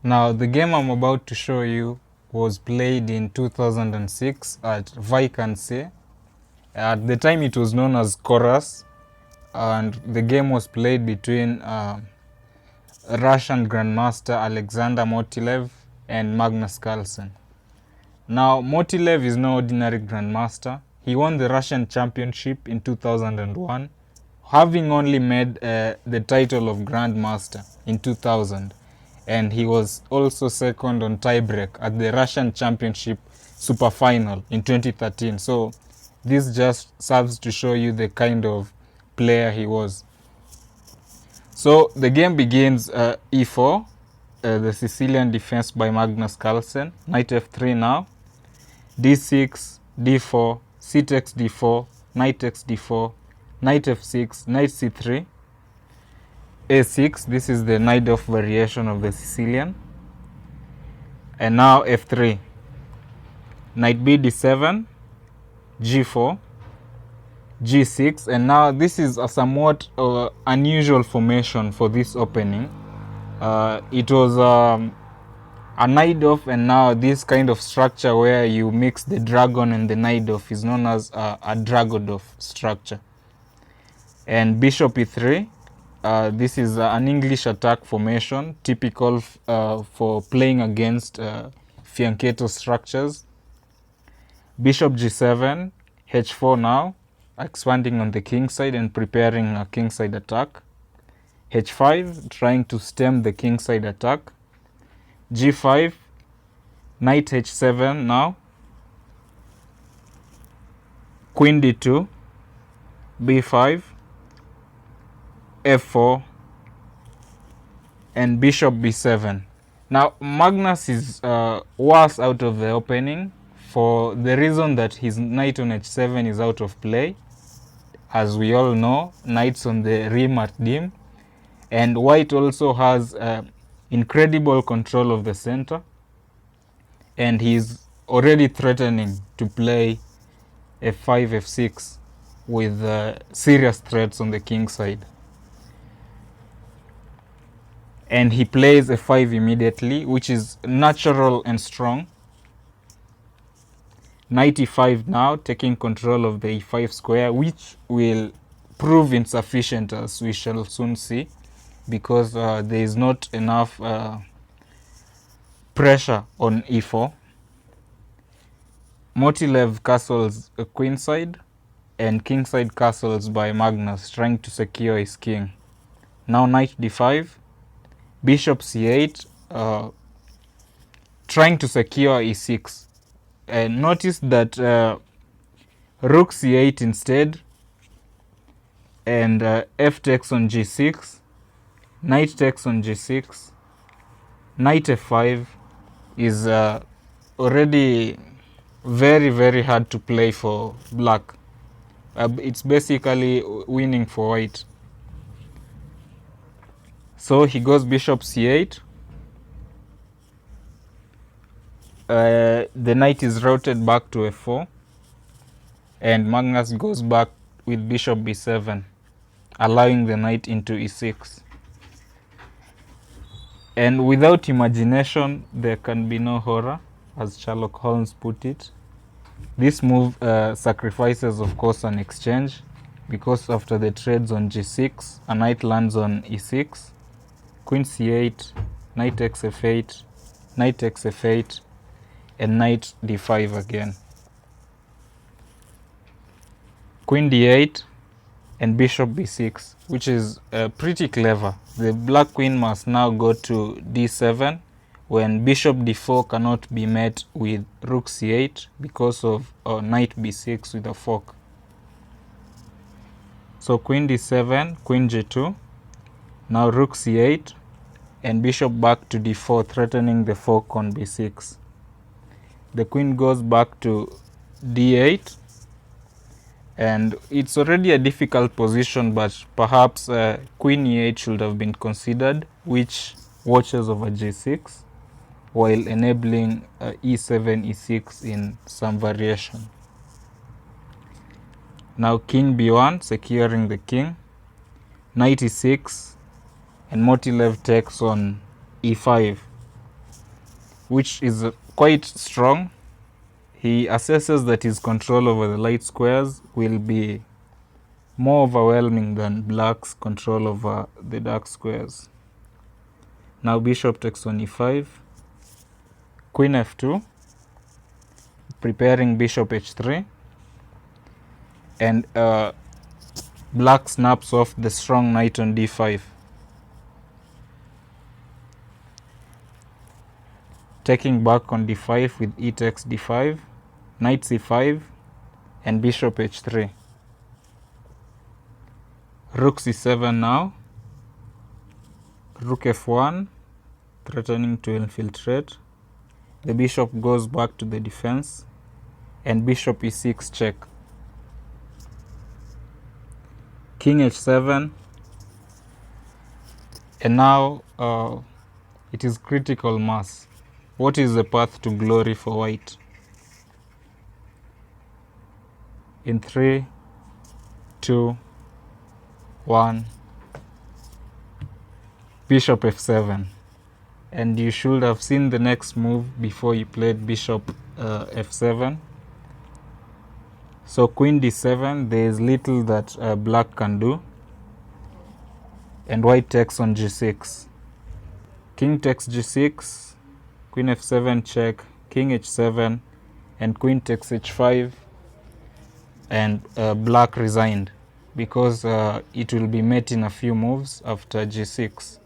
Now, the game I'm about to show you was played in 2006 at Wijk. At the time, it was known as Corus, and the game was played between Russian Grandmaster Alexander Motylev and Magnus Carlsen. Now, Motylev is no ordinary Grandmaster. He won the Russian Championship in 2001, having only made the title of Grandmaster in 2000. And he was also second on tiebreak at the Russian Championship Super Final in 2013. So this just serves to show you the kind of player he was. So the game begins e4, the Sicilian defense by Magnus Carlsen, knight f3 now, d6, d4, c takes d4, knight takes d4, knight f6, knight c3, a6, this is the knight off variation of the Sicilian, and now f3, knight b d7, g4, g6, and now this is a somewhat unusual formation for this opening. It was a knight off, and now this kind of structure where you mix the dragon and the knight off is known as a dragon off structure. And bishop e3, this is an English attack formation, typical for playing against fianchetto structures. Bishop g7, h4 now, expanding on the king side and preparing a king side attack. h5, trying to stem the king side attack. g5, knight h7 now, queen d2, b5, f4, and bishop b7. Now Magnus is worse out of the opening for the reason that his knight on h7 is out of play. As we all know, knights on the rim at dim, and white also has incredible control of the center, and he's already threatening to play f5, f6 with serious threats on the king side. And he plays f5 immediately, which is natural and strong. Knight e5 now, taking control of the e5 square, which will prove insufficient, as we shall soon see, because there is not enough pressure on e4. Motylev castles queenside, and kingside castles by Magnus, trying to secure his king. Now knight d5, bishop c8, trying to secure e6. Notice that rook c8 instead, and f takes on g6, knight takes on g6, knight f5 is already very hard to play for black. It's basically winning for white. So he goes bishop c8. The knight is routed back to f4, and Magnus goes back with bishop b7, allowing the knight into e6. And without imagination, there can be no horror, as Sherlock Holmes put it. This move sacrifices, of course, an exchange, because after the trades on g6, a knight lands on e6, queen c8, knight takes f8, knight takes f8, and knight d5 again. Queen d8 and bishop b6, which is pretty clever. The black queen must now go to d7 when bishop d4 cannot be met with rook c8 because of knight b6 with a fork. So queen d7, queen g2, now rook c8, and bishop back to d4, threatening the fork on b6. The queen goes back to d8, and it's already a difficult position, but perhaps queen e8 should have been considered, which watches over g6, while enabling e7, e6 in some variation. Now king b1, securing the king, knight e6, and Motylev takes on e5. which is quite strong. He assesses that his control over the light squares will be more overwhelming than black's control over the dark squares. Now bishop takes on e5, queen f2, preparing bishop h3, and black snaps off the strong knight on d5. Taking back on d5 with e takes d5, knight c5, and bishop h3. Rook c7 now, rook f1, threatening to infiltrate. The bishop goes back to the defense, and bishop e6 check. King h7, and now it is critical mass. What is the path to glory for white? In 3, 2, 1, bishop f7. And you should have seen the next move before you played bishop f7. So queen d7, there is little that black can do, and white takes on g6. King takes g6, queen f7 check, king h7, and queen takes h5, and black resigned because it will be met in a few moves after g6.